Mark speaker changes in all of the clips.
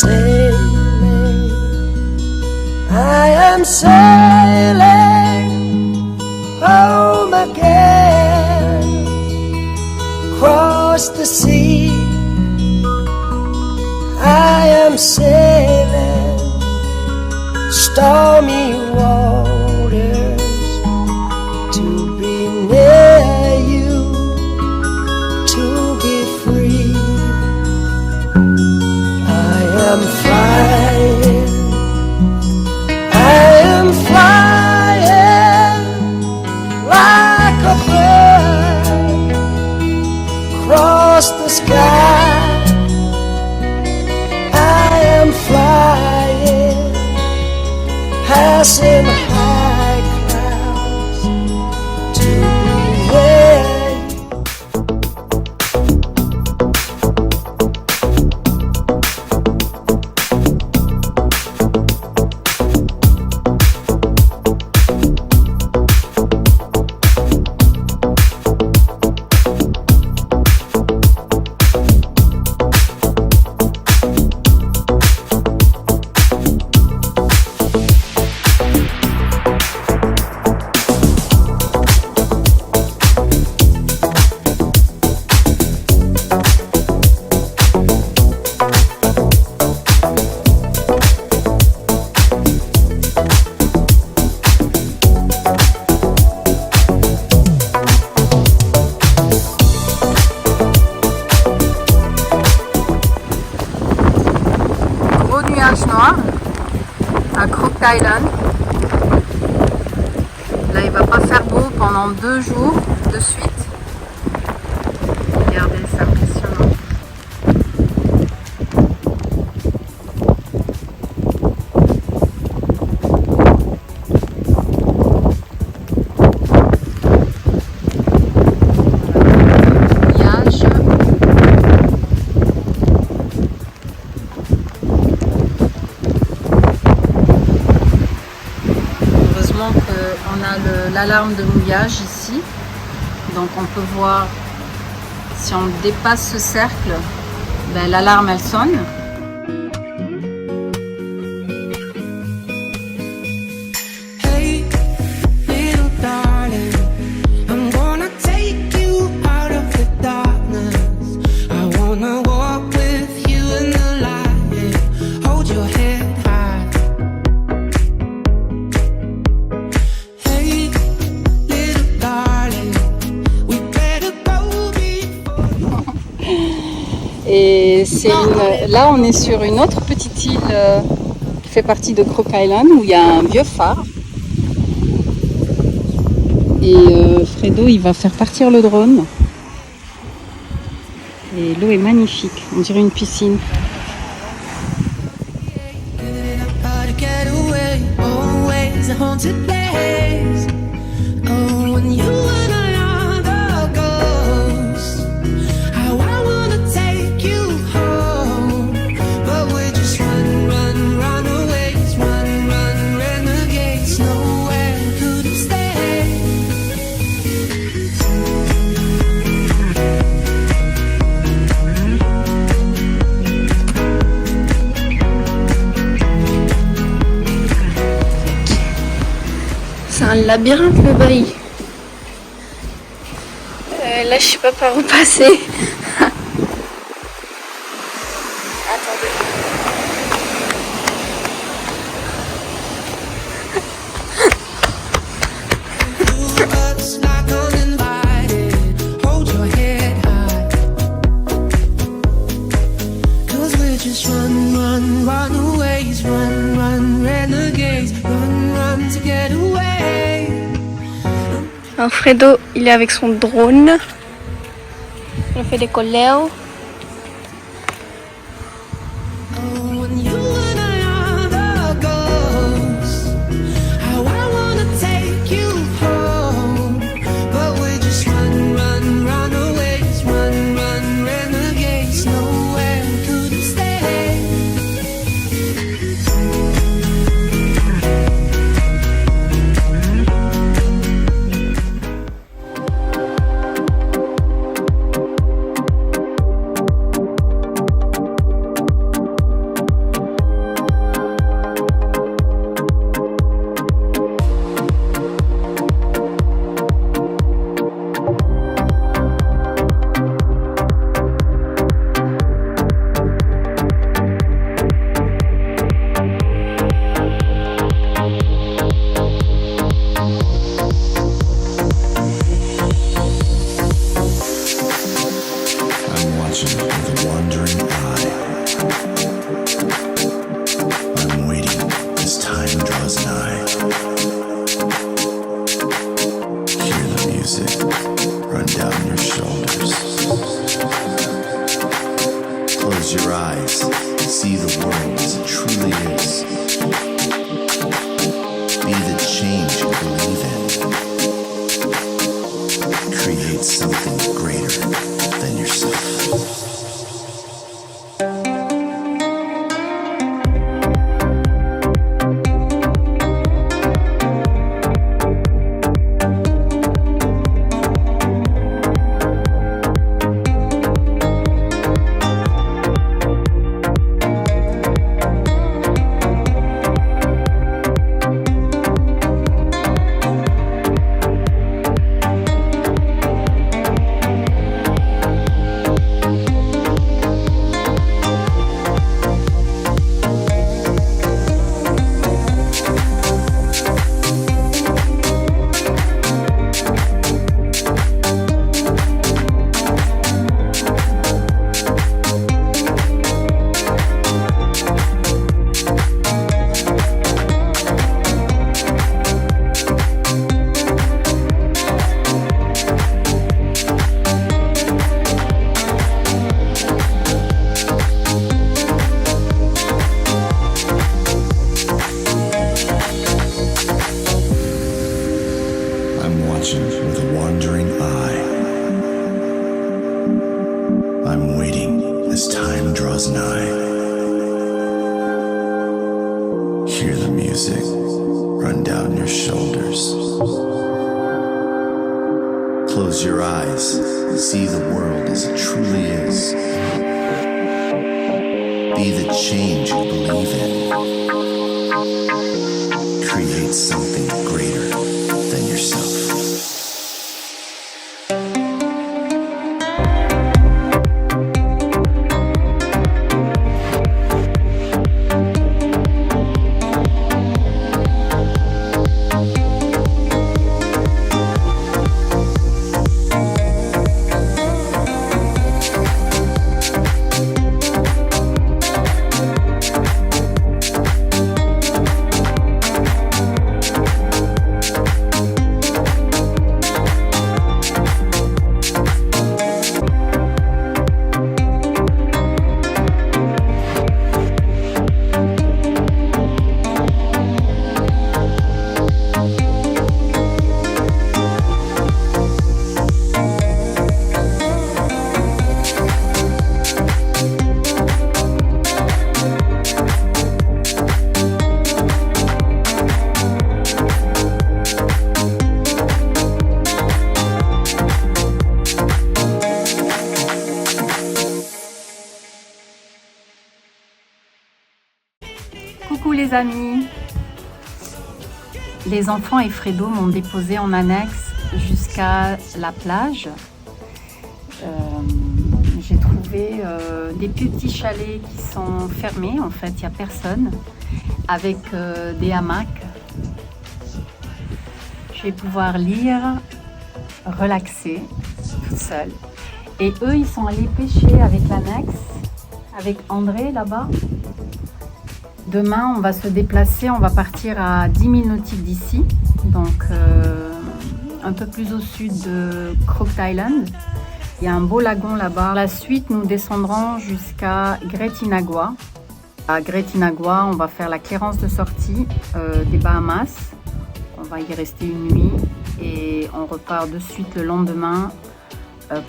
Speaker 1: sailing, I am sailing home again, across the sea. I am sailing stormy waters to be near you, to be free. I am flying, I am flying like a bird across the sky. I am flying, passing high clouds to be where
Speaker 2: noir à Crook Island. Là il va pas faire beau pendant 2 jours de suite. Regardez, c'est impressionnant. On a l'alarme de mouillage ici, donc on peut voir si on dépasse ce cercle, ben, l'alarme elle sonne. Et là, on est sur une autre petite île qui fait partie de Crook Island où il y a un vieux phare. Et Fredo, il va faire partir le drone. Et l'eau est magnifique, on dirait une piscine.
Speaker 3: C'est un labyrinthe le bail. Là je sais pas par où passer. Attendez. Alfredo, il est avec son drone. Il fait des coléos.
Speaker 4: truly is. Be the change you believe in. Create something greater than yourself. With a wandering eye, I'm waiting as time draws nigh. Hear the music run down your shoulders. Close your eyes, see the world as it truly is. Be the change you believe in. Create something greater than yourself.
Speaker 2: Coucou les amis. Les enfants et Fredo m'ont déposé en annexe jusqu'à la plage. J'ai trouvé des petits chalets qui sont fermés, en fait il n'y a personne, avec des hamacs. Je vais pouvoir lire, relaxer toute seule. Et eux ils sont allés pêcher avec l'annexe, avec André là-bas. Demain, on va se déplacer, on va partir à 10 000 nautiques d'ici, donc un peu plus au sud de Crooked Island. Il y a un beau lagon là-bas. Par la suite, nous descendrons jusqu'à Great Inagua. À Great Inagua, on va faire la clearance de sortie des Bahamas. On va y rester une nuit et on repart de suite le lendemain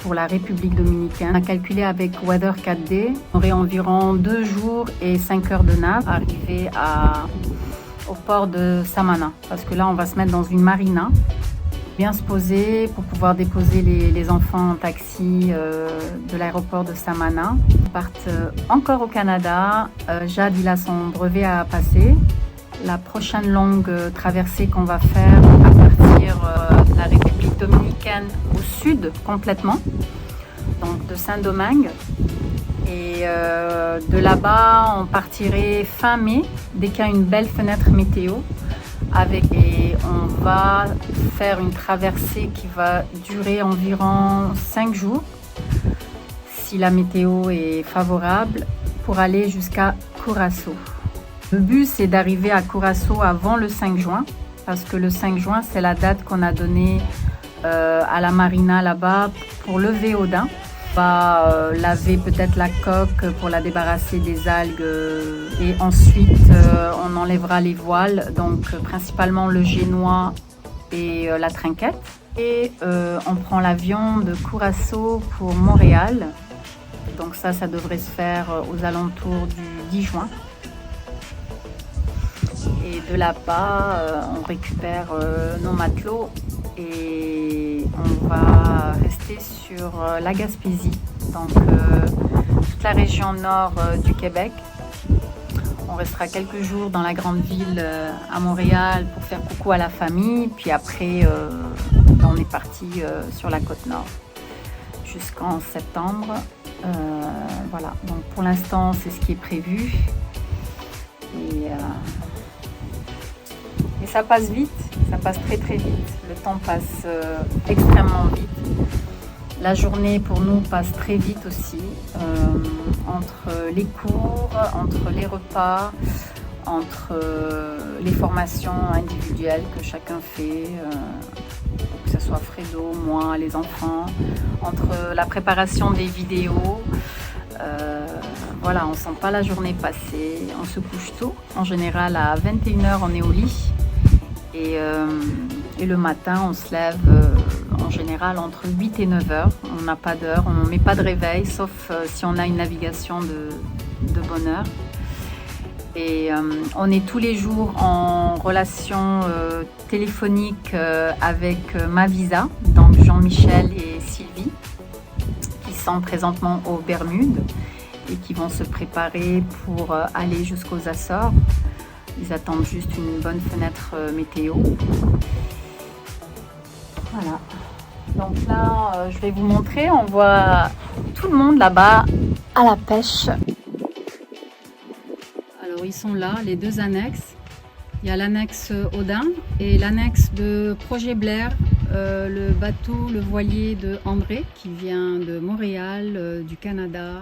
Speaker 2: pour la République dominicaine. On a calculé avec Weather 4D, on aurait environ 2 jours et 5 heures de nave arrivé au port de Samana. Parce que là, on va se mettre dans une marina, bien se poser pour pouvoir déposer les enfants en taxi de l'aéroport de Samana. On part encore au Canada. Jade, il a son brevet à passer. La prochaine longue traversée qu'on va faire à partir de la République dominicaine au sud complètement, donc de Saint-Domingue. Et de là-bas, on partirait fin mai, dès qu'il y a une belle fenêtre météo. Et on va faire une traversée qui va durer environ 5 jours, si la météo est favorable, pour aller jusqu'à Curaçao. Le but, c'est d'arriver à Curaçao avant le 5 juin, parce que le 5 juin, c'est la date qu'on a donnée à la marina là-bas pour lever Odin. On va laver peut-être la coque pour la débarrasser des algues et ensuite on enlèvera les voiles, donc principalement le génois et la trinquette. Et on prend l'avion de Curaçao pour Montréal. Donc ça devrait se faire aux alentours du 10 juin. Et de là-bas, on récupère nos matelots et on va rester sur la Gaspésie, donc toute la région nord du Québec. On restera quelques jours dans la grande ville à Montréal pour faire coucou à la famille, puis après on est parti sur la côte nord jusqu'en septembre. Voilà, donc pour l'instant c'est ce qui est prévu et ça passe vite, ça passe très très vite, le temps passe extrêmement vite. La journée pour nous passe très vite aussi, entre les cours, entre les repas, entre les formations individuelles que chacun fait, que ce soit Fredo, moi, les enfants, entre la préparation des vidéos. Voilà, on ne sent pas la journée passer, on se couche tôt. En général, à 21h, on est au lit. Et le matin, on se lève en général entre 8 et 9 heures. On n'a pas d'heure, on ne met pas de réveil, sauf si on a une navigation de bonne heure. Et on est tous les jours en relation téléphonique avec Mavisa, donc Jean-Michel et Sylvie, qui sont présentement aux Bermudes et qui vont se préparer pour aller jusqu'aux Açores. Ils attendent juste une bonne fenêtre météo. Voilà. Donc là, je vais vous montrer. On voit tout le monde là-bas à la pêche. Alors, ils sont là, les deux annexes. Il y a l'annexe Audin et l'annexe de Projet Blair, le bateau, le voilier de André qui vient de Montréal, du Canada.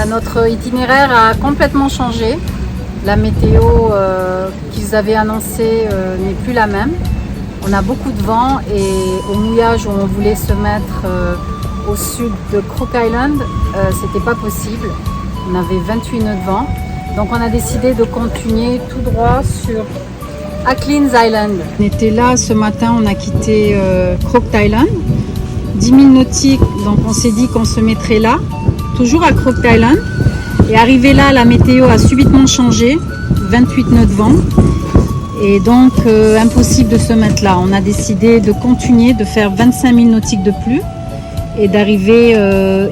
Speaker 2: Notre itinéraire a complètement changé. La météo qu'ils avaient annoncée n'est plus la même. On a beaucoup de vent et au mouillage où on voulait se mettre au sud de Crook Island, c'était pas possible. On avait 28 nœuds de vent. Donc on a décidé de continuer tout droit sur Acklins Island. On était là ce matin, on a quitté Crook Island. 10 000 nautiques, donc on s'est dit qu'on se mettrait là. Toujours à Crook Island. Et arrivé là, la météo a subitement changé, 28 nœuds de vent. Et donc, impossible de se mettre là. On a décidé de continuer, de faire 25 000 nautiques de plus et d'arriver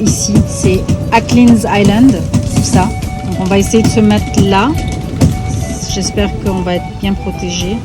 Speaker 2: ici. C'est Acklins Island, tout ça. Donc, on va essayer de se mettre là. J'espère qu'on va être bien protégé.